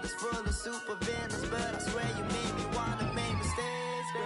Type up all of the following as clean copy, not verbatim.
is full of super villains, but I swear you made me wanna make mistakes, girl.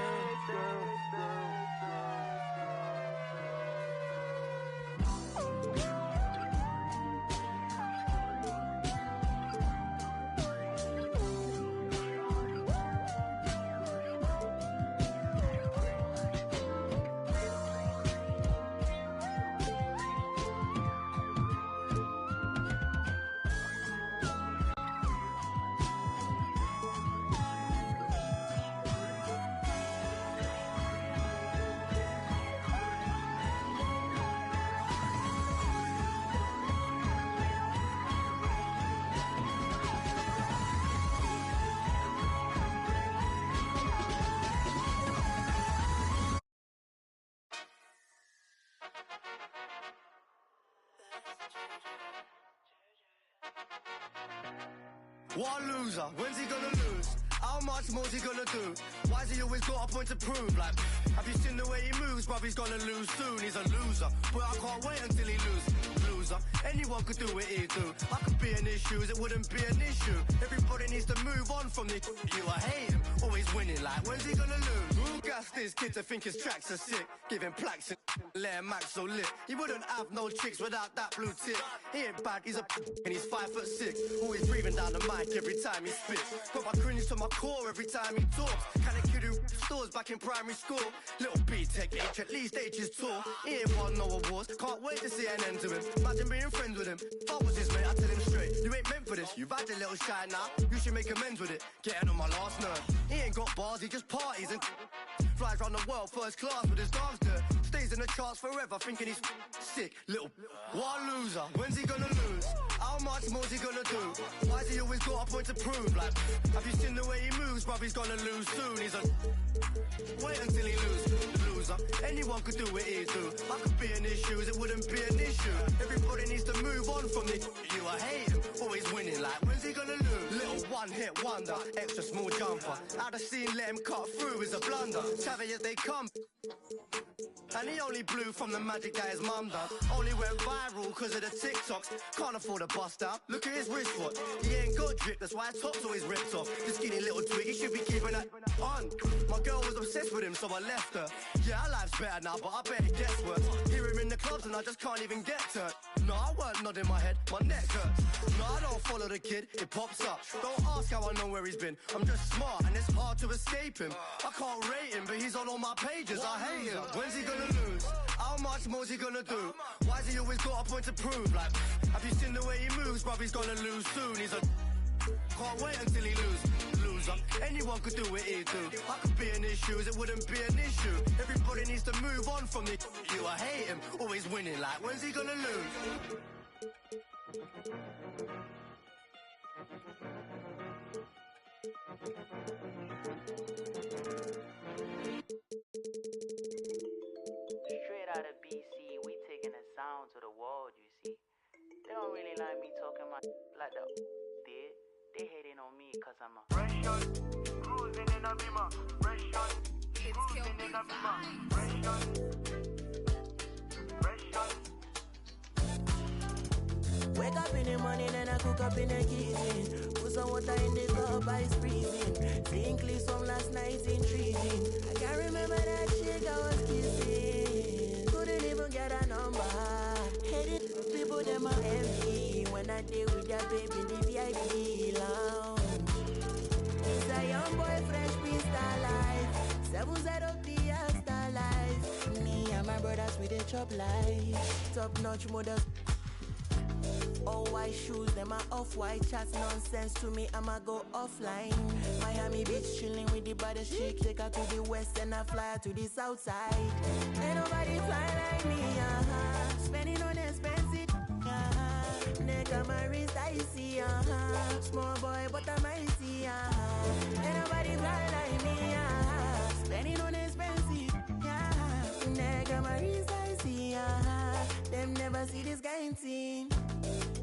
What a loser, when's he gonna lose? How much more's he gonna do? Why's he always got a point to prove? Like, have you seen the way he moves? Bruv, he's gonna lose soon, he's a loser. But I can't wait until he loses. Loser, anyone could do what he do. I could be in his shoes, it wouldn't be an issue. Everybody needs to move on from the you. I hate him, always winning. Like, when's he gonna lose? Who gassed this kid to think his tracks are sick? Giving plaques and let him act so lit. He wouldn't have no chicks without that blue tick. He ain't bad, he's a and he's 5'6". Always breathing down the mic every time he spits. Got my cringe to my core every time he talks. Kinda kid who stores back in primary school. Little B-Tech H, at least H is tall. He ain't won no awards, can't wait to see an end to him. Imagine being friends with him. If I was his mate, I'd tell him straight, you ain't meant for this. You've had a little shine now, you should make amends with it. Getting on my last nerve. He ain't got bars, he just parties and flies around the world first class with his dogs dirt. Stays in the charts forever thinking he's sick. Little, what a loser, when's he gonna lose? How much more's he gonna do? Why's he always got a point to prove? Like, have you seen the way he moves? Bruv, he's gonna lose soon, he's a wait until he loses. Loser, anyone could do what he do. I could be in his shoes, it wouldn't be an issue. Everybody needs to move on from the you. I hate him, always winning. Like, when's he gonna lose? Little one-hit wonder, extra small jumper. Out of scene, let him cut through is a blunder. Savage as they come. And he only blew from the magic that his mum done. Only went viral cause of the TikToks. Can't afford a bust out, look at his wristwatch. He ain't got drip, that's why his top's always ripped off. The skinny little twig, he should be keeping that on. My girl was obsessed with him, so I left her. Yeah, our life's better now, but I bet it gets worse. Hear him in the clubs and I just can't even get turned. No, I weren't nodding my head, my neck hurts. No, I don't follow the kid, it pops up. Don't ask how I know where he's been, I'm just smart and it's hard to escape him. I can't rate him, but he's on all my pages, I hate him. When's he gonna lose? How much more's he gonna do? Why's he always got a point to prove? Like, have you seen the way he moves? Bruv, he's gonna lose soon, he's a can't wait until he loses. Loser, anyone could do what he do. I could be in his shoes, it wouldn't be an issue. Everybody needs to move on from the you. I hate him, always winning. Like, when's he gonna lose? Straight out of BC, we taking the sound to the world, you see. They don't really like me talking like the did. They hating on me cause I'm a fresh shot, cruising in a beamer. Fresh shot, cruising in a beamer. Fresh shot, fresh shot. Wake up in the morning and I cook up in the kitchen. Put some water in the cup, ice freezing. Seeing clips from last night intriguing. I can't remember that chick I was kissing. Couldn't even get a number. Hated people them are envy. When I deal with that baby in the VIP lounge. It's a young boy, fresh prince star life. 7 set of the star life. Me and my brothers with a chop life. Top notch models. All white shoes, them are off-white. Chats nonsense to me, I'ma go offline. Miami Beach chilling with the baddest chick. Take her to the west and I fly her to the south side. Ain't nobody fly like me, spending on expensive, nigga, my wrist I see, small boy, but I'm icy, Ain't nobody fly like me, spending on expensive, nigga, my wrist I see, them never see this kind thing.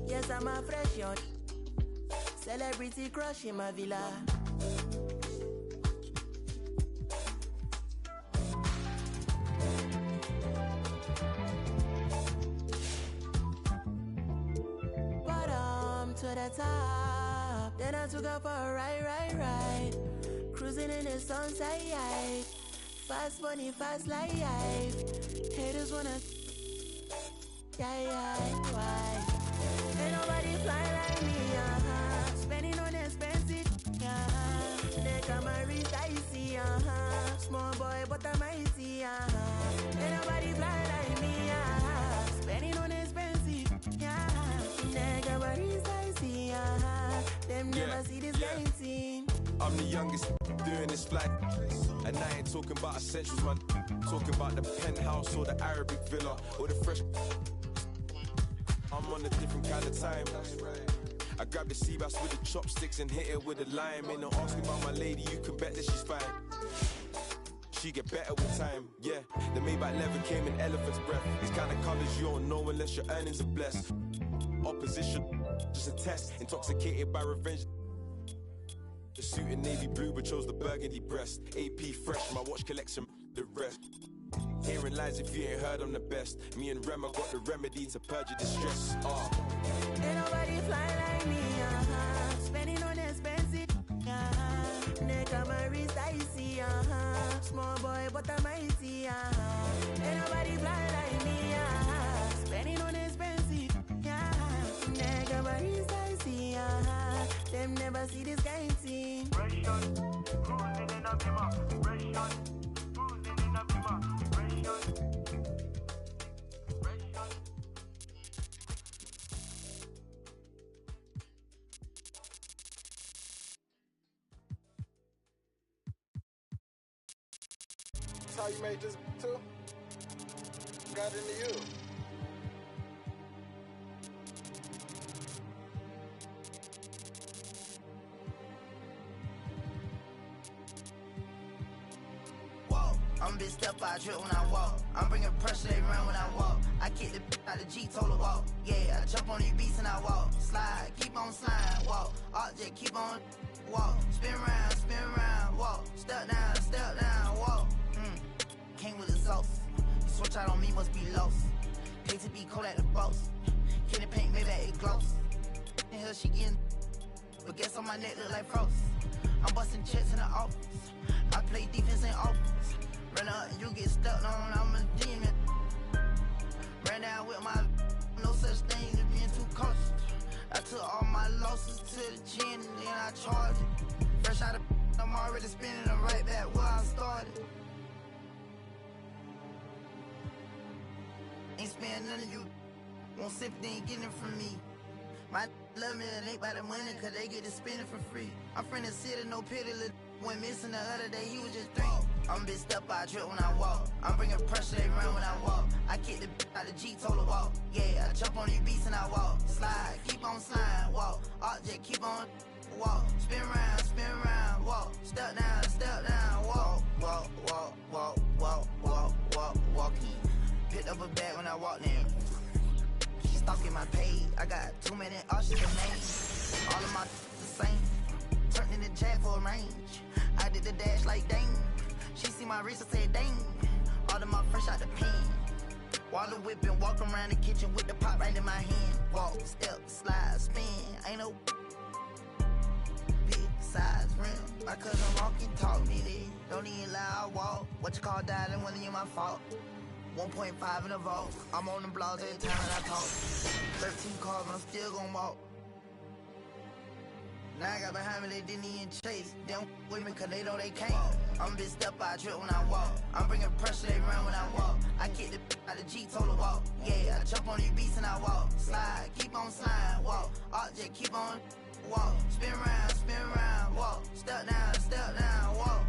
Yes, I'm a fresh young celebrity crush in my villa. Bottom to the top, Then I took her for a ride. Cruising in the sunset. Fast money, fast life. Haters wanna, why? Ain't nobody fly like me, Spending on expensive, They got my wrist icy, Small boy, but I'm mighty, Ain't nobody fly like me, Spending on expensive, They got my wrist icy, Them never see this dancing. I'm the youngest doing this flight, and I ain't talking about essentials, man. Talking about the penthouse or the Arabic villa or the fresh. I'm on a different kind of time. I grab the sea bass with the chopsticks and hit it with a lime. Ain't no asking about my lady, you can bet that she's fine. She get better with time, yeah. The Maybach leather came in elephant's breath. These kind of colors you don't know unless your earnings are blessed. Opposition, just a test. Intoxicated by revenge. The suit in navy blue but chose the burgundy breast. AP fresh, my watch collection, the rest. Hearing lies if you ain't heard I'm the best. Me and Rema got the remedy to purge your distress. Ain't nobody fly like me, Spending on expensive, They got my wrist icy, Small boy, but I'm mighty, Ain't nobody fly like me, Spending on expensive, They got my wrist icy, Them never see this kind of thing. Cruising in a bima, cruising in a bima. That's how you made this too? Got into you. I'm bitch step I trip when I walk. I'm bringing pressure, they run when I walk. I kick the out the G, told her walk. Yeah, I jump on these beats and I walk. Slide, keep on sliding, walk. Object, keep on walk. Spin round, walk. Step down, walk. Came with the sauce. You switch out on me, must be lost. Pay to be cold at the boss. Kitty paint, maybe it gloss. In here she getting, but guess on my neck look like frost. I'm busting checks in the office. I play defense in office. Run up and you get stuck on, I'm a demon. Ran down with my, no such thing as being too cautious. I took all my losses to the chin and then I charged it. Fresh out of, I'm already spinning them right back where I started. Ain't spending none of you, won't sympathy, ain't getting it from me. My love me, it ain't by the money, cause they get to spend it for free. I'm from the city, no pity, went missing the other day, he was just 3. I'm bitch step I trip when I walk. I'm bringing pressure, they run when I walk. I kick the out the G, told her walk. Yeah, I jump on these beats and I walk. Slide, keep on sliding, walk. Object, keep on walk. Spin round, walk. Step down, walk. Walking. Picked up a bag when I walked in. She stalking my page. I got too many options to name. All of my the same. Turned in the jack for a range. I did the dash like dang. She see my wrist and said dang. All of my fresh out the pen. While the whip and walk around the kitchen with the pot right in my hand. Walk, step, slide, spin. Ain't no big size rim. My cousin walking taught me this. Don't even lie, I walk. What you call dialing wasn't even my fault. 1.5 in the vault. I'm on the blogs every time that I talk. 13 cars, but I'm still gon' walk. Now I got behind me, they didn't even chase. They don't with me cause they know they can't. I'm bitch step I trip when I walk. I'm bringing pressure, they run when I walk. I kick the out the G, told her walk. Yeah, I jump on these beats and I walk. Slide, keep on sliding, walk. Object, keep on walk. Spin round, walk. Step down, walk.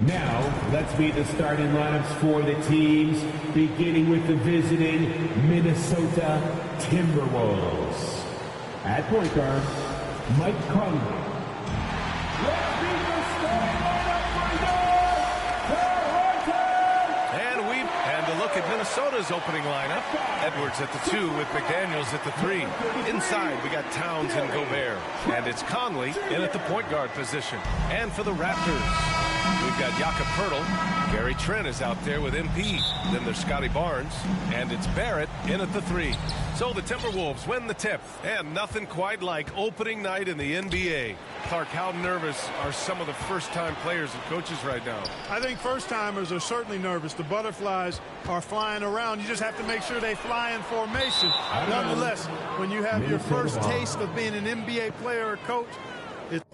Now, let's meet the starting lineups for the teams, beginning with the visiting Minnesota Timberwolves. At point guard, Mike Conley. Let's meet the starting lineup And to look at Minnesota's opening lineup, Edwards at the 2 with McDaniels at the 3. Inside, we got Towns and Gobert. And it's Conley in at the point guard position. And for the Raptors, we've got Jakob Poeltl. Gary Trent is out there with MP. Then there's Scotty Barnes. And it's Barrett in at the 3. So the Timberwolves win the tip. And nothing quite like opening night in the NBA. Clark, how nervous are some of the first-time players and coaches right now? I think first-timers are certainly nervous. The butterflies are flying around. You just have to make sure they fly in formation. Nonetheless, when you have your first taste of being an NBA player or coach, it's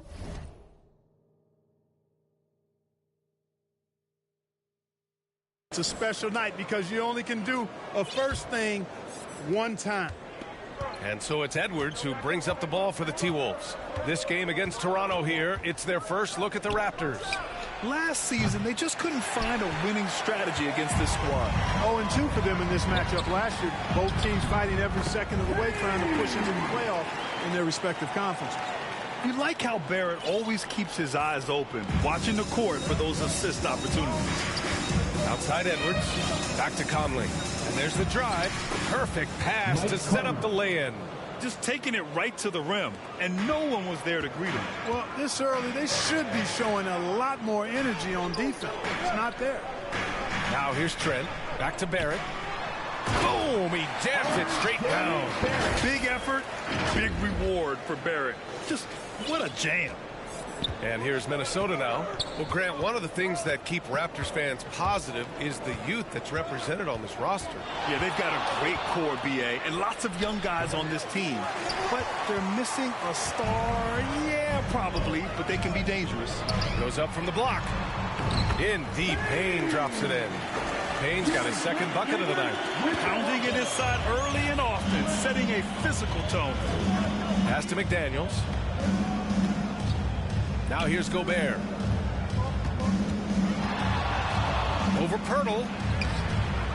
a special night because you only can do a first thing one time. And so it's Edwards who brings up the ball for the T-Wolves. This game against Toronto here, it's their first look at the Raptors. Last season, they just couldn't find a winning strategy against this squad. 0-2 for them in this matchup last year. Both teams fighting every second of the way, trying to push into the playoff in their respective conferences. You like how Barrett always keeps his eyes open, watching the court for those assist opportunities. Outside Edwards, back to Conley. And there's the drive. Perfect pass to set up the lay-in. Just taking it right to the rim, and no one was there to greet him. Well, this early, they should be showing a lot more energy on defense. It's not there. Now here's Trent. Back to Barrett. Boom! He jams it straight down. Big effort, big reward for Barrett. Just what a jam. And here's Minnesota now. Well, Grant, one of the things that keep Raptors fans positive is the youth that's represented on this roster. Yeah, they've got a great core, BA, and lots of young guys on this team. But they're missing a star. Yeah, probably, but they can be dangerous. Goes up from the block. In deep, Payne drops it in. Payne's got his second bucket of the night. Pounding it inside early and often, setting a physical tone. Pass to McDaniels. Now here's Gobert. Over Pirtle.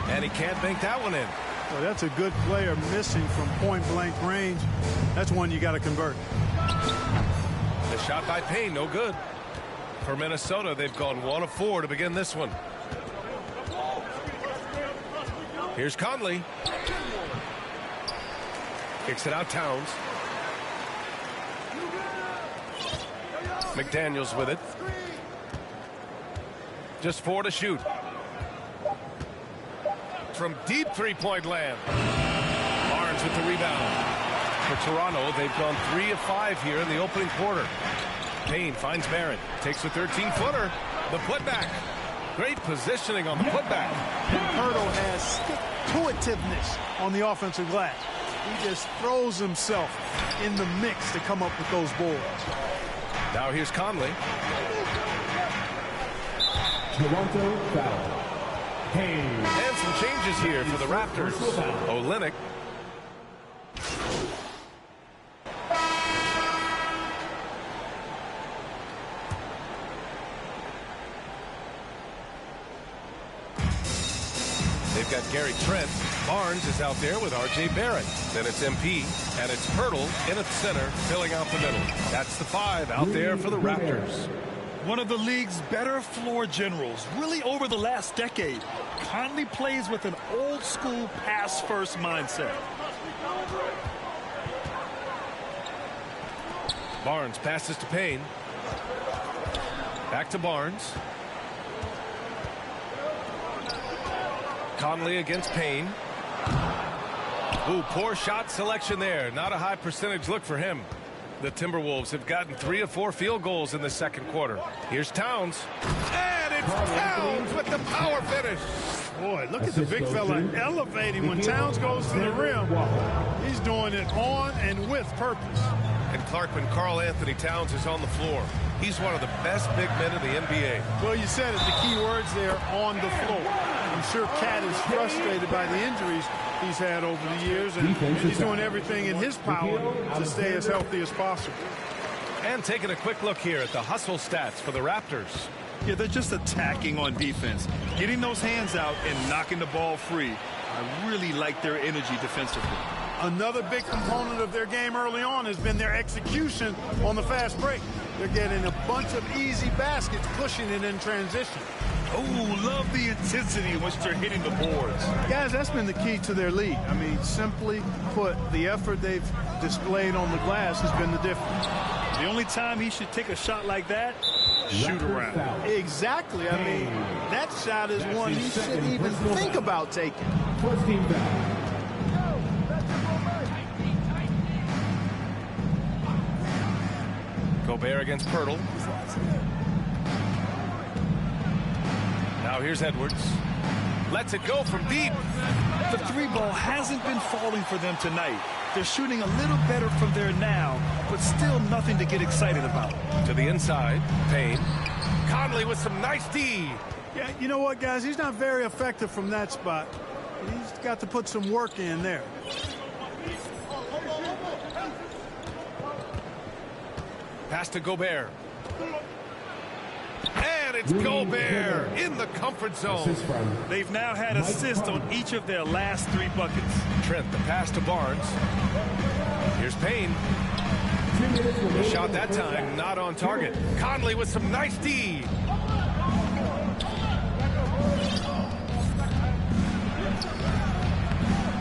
And he can't bank that one in. Well, that's a good player missing from point-blank range. That's one you got to convert. The shot by Payne, no good. For Minnesota, they've gone 1 of 4 to begin this one. Here's Conley. Kicks it out, Towns. McDaniels with it. Just 4 to shoot. From deep three-point land. Barnes with the rebound. For Toronto, they've gone 3 of 5 here in the opening quarter. Payne finds Barrett. Takes a 13-footer. The putback. Great positioning on the putback. Pirtle has stick-to-itiveness on the offensive glass. He just throws himself in the mix to come up with those boards. Now here's Conley. Toronto foul. Payne. And some changes here for the Raptors. Olynyk. They've got Gary Trent. Barnes is out there with R.J. Barrett. Then it's MP, and it's Pirtle in at the center, filling out the middle. That's the 5 out there for the Raptors. One of the league's better floor generals, really over the last decade. Conley plays with an old-school pass-first mindset. Barnes passes to Payne. Back to Barnes. Conley against Payne. Ooh, poor shot selection there. Not a high percentage look for him. The Timberwolves have gotten 3 of 4 field goals in the second quarter. Here's Towns. And it's Towns with the power finish. Boy, look at the big fella elevating when Towns goes to the rim. He's doing it on and with purpose. And Clark, when Karl Anthony Towns is on the floor, he's one of the best big men in the NBA. Well, you said it, the key words there, on the floor. I'm sure Cat is frustrated by the injuries he's had over the years, and he's doing everything in his power to stay as healthy as possible. And taking a quick look here at the hustle stats for the Raptors. Yeah, they're just attacking on defense, getting those hands out and knocking the ball free. I really like their energy defensively. Another big component of their game early on has been their execution on the fast break. They're getting a bunch of easy baskets, pushing it in transition. Oh, love the intensity in which they're hitting the boards. Guys, that's been the key to their lead. I mean, simply put, the effort they've displayed on the glass has been the difference. The only time he should take a shot like that, shoot around. Exactly. I mean, that shot is one he shouldn't even think about taking. First team foul. Gobert against Pirtle. Now here's Edwards. Lets it go from deep. The 3-ball hasn't been falling for them tonight. They're shooting a little better from there now, but still nothing to get excited about. To the inside, Payne. Conley with some nice D. Yeah, you know what, guys? He's not very effective from that spot. He's got to put some work in there. Pass to Gobert. And it's Gobert in the comfort zone. They've now had assists on each of their last 3 buckets. Trent, the pass to Barnes. Here's Payne. The shot that time, not on target. Conley with some nice D.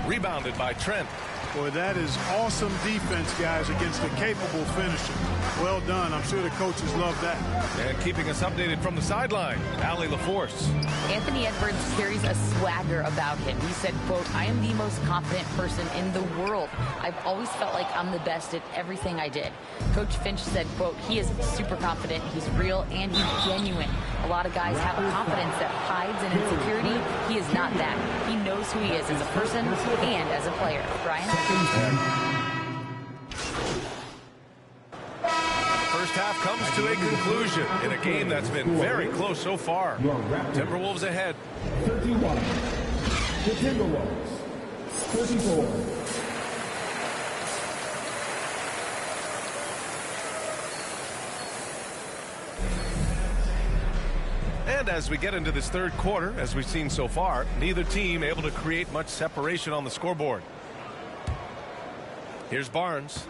Rebounded by Trent. Boy, that is awesome defense, guys, against a capable finisher. Well done. I'm sure the coaches love that. And keeping us updated from the sideline, Allie LaForce. Anthony Edwards carries a swagger about him. He said, quote, "I am the most confident person in the world. I've always felt like I'm the best at everything I did." Coach Finch said, quote, "He is super confident, he's real, and he's genuine. A lot of guys have a confidence that hides an insecurity. He is not that. He knows who he is as a person and as a player." Brian? First half comes to a conclusion in a game that's been very close so far. Timberwolves ahead. 31. The Timberwolves. 34. And as we get into this third quarter, as we've seen so far, neither team able to create much separation on the scoreboard. Here's Barnes.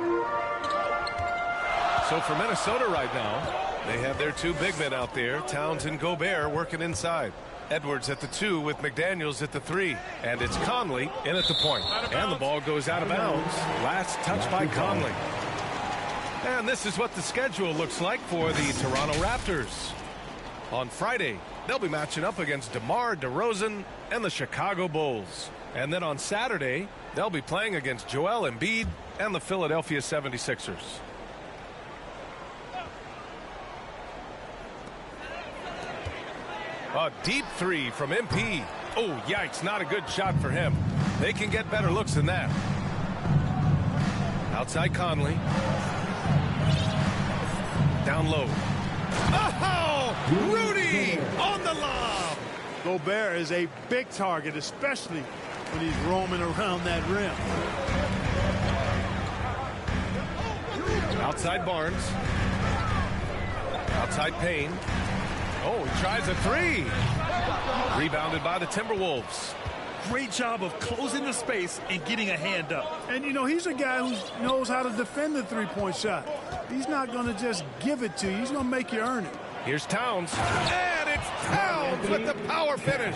So for Minnesota right now, they have their two big men out there, Towns and Gobert, working inside. Edwards at the 2 with McDaniels at the 3. And it's Conley in at the point. And the ball goes out of bounds. Last touch by Conley. And this is what the schedule looks like for the Toronto Raptors. On Friday, they'll be matching up against DeMar DeRozan and the Chicago Bulls. And then on Saturday, they'll be playing against Joel Embiid and the Philadelphia 76ers. A deep 3 from MP. Oh, yikes, not a good shot for him. They can get better looks than that. Outside Conley. Down low. Oh, Rudy on the lob. Gobert is a big target, especially when he's roaming around that rim. Outside Barnes. Outside Payne. Oh, he tries a 3. Rebounded by the Timberwolves. Great job of closing the space and getting a hand up. And, you know, he's a guy who knows how to defend the three-point shot. He's not going to just give it to you. He's going to make you earn it. Here's Towns. And it's Towns with the power finish.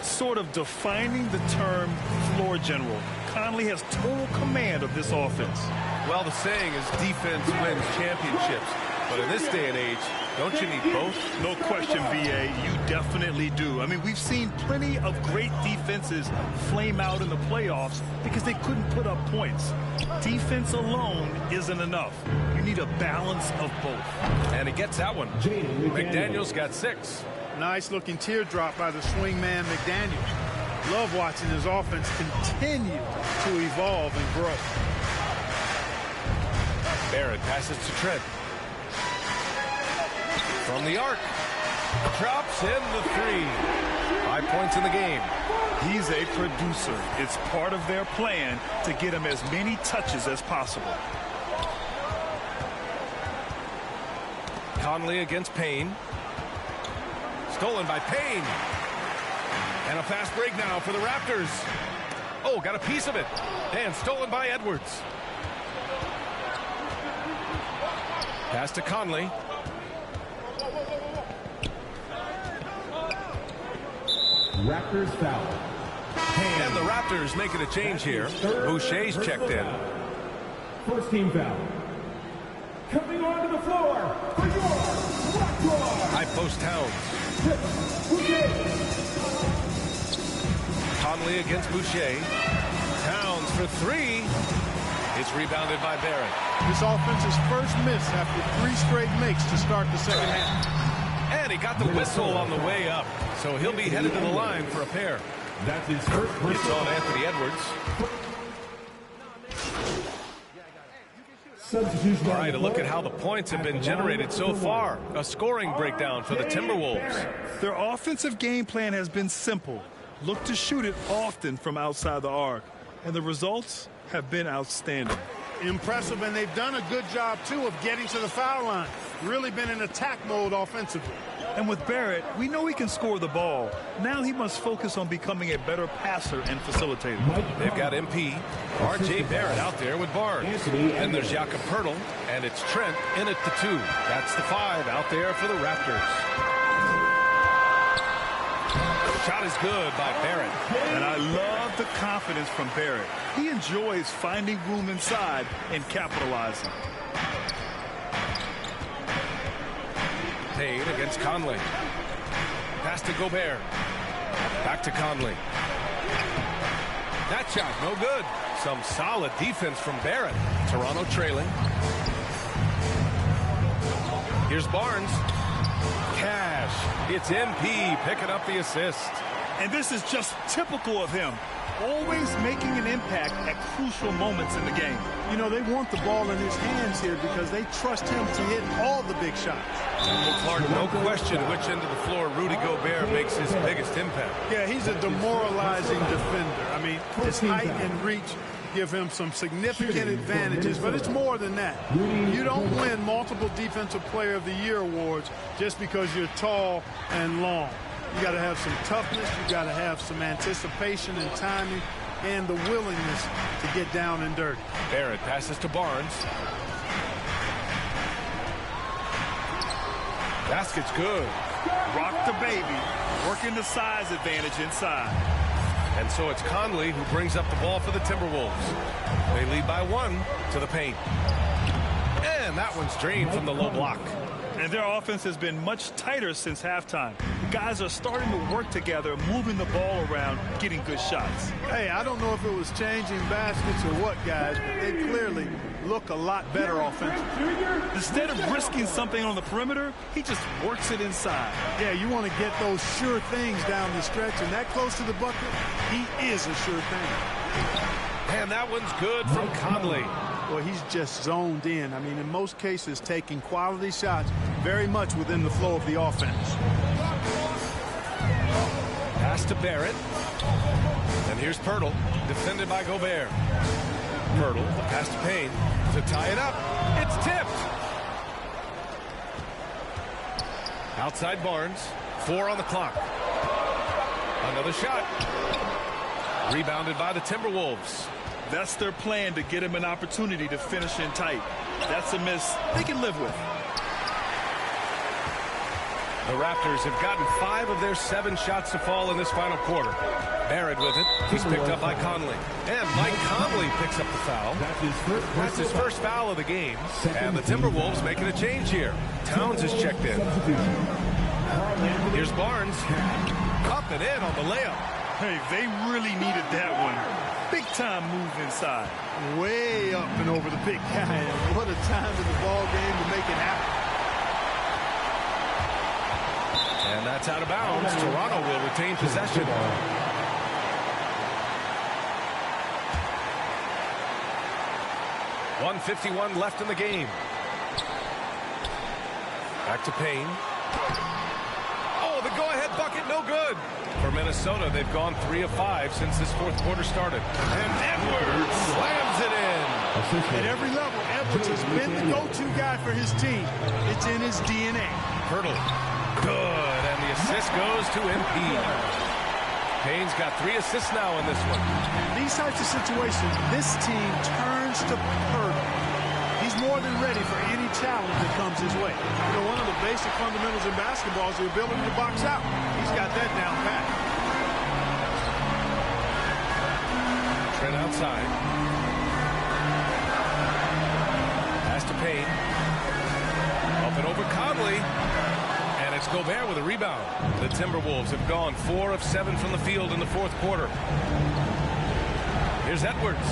Sort of defining the term floor general. Conley has total command of this offense. Well, the saying is defense wins championships. But in this day and age, don't you need both? No question, VA. You definitely do. I mean, we've seen plenty of great defenses flame out in the playoffs because they couldn't put up points. Defense alone isn't enough. You need a balance of both. And he gets that one. McDaniels got 6. Nice looking teardrop by the swing man McDaniels. Love watching his offense continue to evolve and grow. Barrett passes to Trent. From the arc. Drops in the 3. 5 points in the game. He's a producer. It's part of their plan to get him as many touches as possible. Conley against Payne. Stolen by Payne. And a fast break now for the Raptors. Oh, got a piece of it. And stolen by Edwards. Pass to Conley. Raptors foul. And the Raptors making a change here. Boucher's checked in. First team foul. Coming onto the floor for your Raptors. High post Towns. Conley against Boucher. Towns for 3. It's rebounded by Barrett. This offense's first miss after 3 straight makes to start the second half. And he got the whistle on the way up. So he'll be headed to the line for a pair. That's his first. It's on Anthony Edwards. Substitution. All right, a look at how the points have been generated so far. A scoring breakdown for the Timberwolves. Their offensive game plan has been simple. Look to shoot it often from outside the arc. And the results have been outstanding. Impressive, and they've done a good job, too, of getting to the foul line. Really been in attack mode offensively. And with Barrett, we know he can score the ball. Now he must focus on becoming a better passer and facilitator. They've got MP, R.J. Barrett out there with Barnes. And there's Jakob Poeltl, and it's Trent in at the 2. That's the 5 out there for the Raptors. Shot is good by Barrett. And I love the confidence from Barrett. He enjoys finding room inside and capitalizing. Payne against Conley. Pass to Gobert. Back to Conley. That shot, no good. Some solid defense from Barrett. Toronto trailing. Here's Barnes. Cash. It's MP picking up the assist. And this is just typical of him. Always making an impact at crucial moments in the game. You know, they want the ball in his hands here because they trust him to hit all the big shots. Well, Clark, no question which end of the floor Rudy Gobert makes his biggest impact. Yeah, he's a demoralizing defender. I mean, his height and reach give him some significant advantages, but it's more than that. You don't win multiple Defensive Player of the Year awards just because you're tall and long. You got to have some toughness, you got to have some anticipation and timing, and the willingness to get down and dirty. Barrett passes to Barnes. Basket's good. Rock the baby, working the size advantage inside. And so it's Conley who brings up the ball for the Timberwolves. They lead by 1 to the paint. And that one's drained from the low block. And their offense has been much tighter since halftime. Guys are starting to work together, moving the ball around, getting good shots. Hey, I don't know if it was changing baskets or what, guys, but they clearly look a lot better offensively. Instead of risking something on the perimeter, he just works it inside. Yeah, you want to get those sure things down the stretch, and that close to the bucket, he is a sure thing. And that one's good from Conley. Well, he's just zoned in. I mean, in most cases, taking quality shots very much within the flow of the offense. Pass to Barrett. And here's Pirtle, defended by Gobert. Pirtle, pass to Payne to tie it up. It's tipped. Outside Barnes. 4 on the clock. Another shot. Rebounded by the Timberwolves. That's their plan, to get him an opportunity to finish in tight. That's a miss they can live with. The Raptors have gotten 5 of their 7 shots to fall in this final quarter. Barrett with it. He's picked up by Conley. And Mike Conley picks up the foul. That's his first foul of the game. And the Timberwolves making a change here. Towns has checked in. Here's Barnes. Up and in on the layup. Hey, they really needed that one. Big time move inside. Way up and over the big guy. And what a time in the ball game to make it happen. And that's out of bounds. Toronto will retain possession. .151 left in the game. Back to Payne. Oh, the go-ahead bucket, no good. For Minnesota, they've gone 3 of 5 since this fourth quarter started. And Edwards slams it in. At every level, Edwards has been the go-to guy for his team. It's in his DNA. Pirtle. Good. And the assist goes to MP. Payne's got 3 assists now in this one. These types of situations, this team turns to Pirtle. He's more than ready for any challenge that comes his way. You know, one of the basic fundamentals in basketball is the ability to box out. He's got that down pat. Trent outside. Pass to Payne. Up and over Conley. And it's Gobert with a rebound. The Timberwolves have gone 4 of 7 from the field in the fourth quarter. Here's Edwards.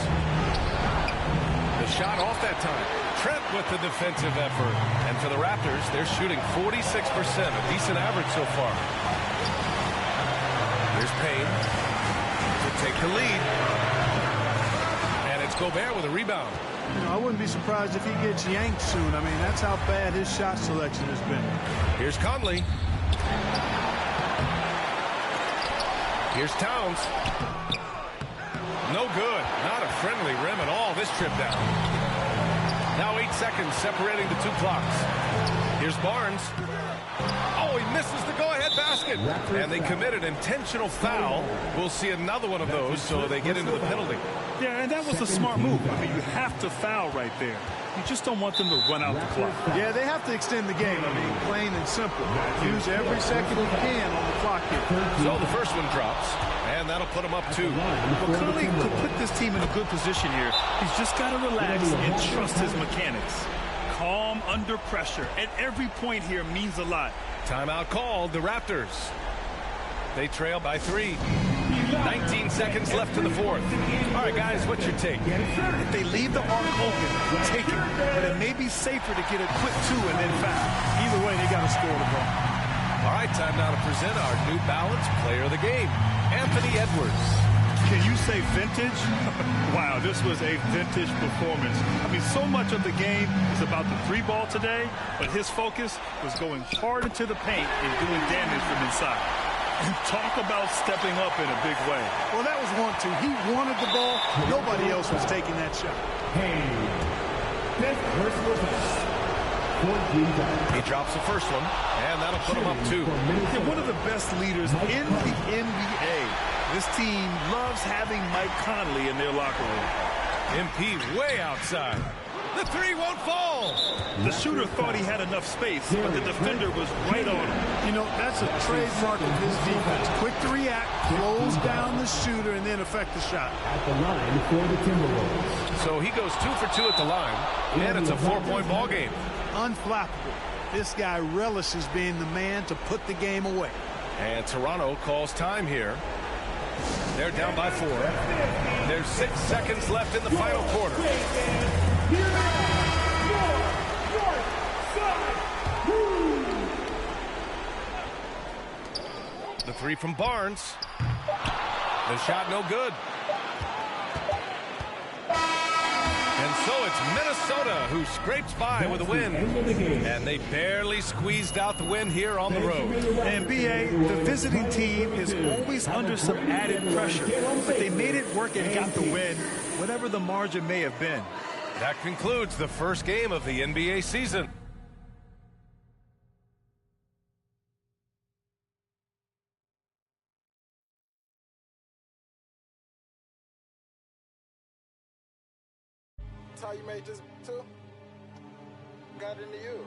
The shot off that time. Trent with the defensive effort. And for the Raptors, they're shooting 46%, a decent average so far. Here's Payne to take the lead. And it's Gobert with a rebound. You know, I wouldn't be surprised if he gets yanked soon. I mean, that's how bad his shot selection has been. Here's Conley. Here's Towns. No good. Not a friendly rim at all this trip down. Now 8 seconds separating the 2 clocks. Here's Barnes. Oh, he misses the go-ahead basket. And they commit an intentional foul. We'll see another one of those, so they get into the penalty. Yeah, and that was a smart move. I mean, you have to foul right there. You just don't want them to run out the clock. Yeah, they have to extend the game. I mean, plain and simple. Use every second you can on the clock here. So the first one drops, and that'll put him up 2. Well, clearly to put this team in a good position here, he's just got to relax and trust his mechanics. Calm under pressure at every point here means a lot. Timeout called, the Raptors. They trail by 3. 19 seconds left in the fourth. All right, guys, what's your take? If they leave the arc open, take it. But it may be safer to get a quick 2 and then foul. Either way, they got to score the ball. All right, time now to present our New Balance player of the game, Anthony Edwards. Can you say vintage? Wow, this was a vintage performance. I mean, so much of the game is about the 3-ball today, but his focus was going hard into the paint and doing damage from inside. And talk about stepping up in a big way. Well, that was 1-2. He wanted the ball. Nobody else was taking that shot. Payne. Fifth personal best. He drops the first one, and that'll put him up 2. They're one of the best leaders in the NBA. This team loves having Mike Conley in their locker room. MP way outside. The 3 won't fall. The shooter thought he had enough space, but the defender was right on him. You know, that's a trademark of his defense. Quick to react, close down the shooter, and then affect the shot. At the line for the Timberwolves. So he goes 2 for 2 at the line, and it's a 4-point ball game. Unflappable. This guy relishes being the man to put the game away. And Toronto calls time here. They're down by 4. There's 6 seconds left in the final quarter. The 3 from Barnes. The shot no good. And so it's Minnesota who scrapes by with a win. And they barely squeezed out the win here on the road. And BA, the visiting team is always under some added pressure. But they made it work and got the win, whatever the margin may have been. That concludes the first game of the NBA season. That's how you made this too? Got into you.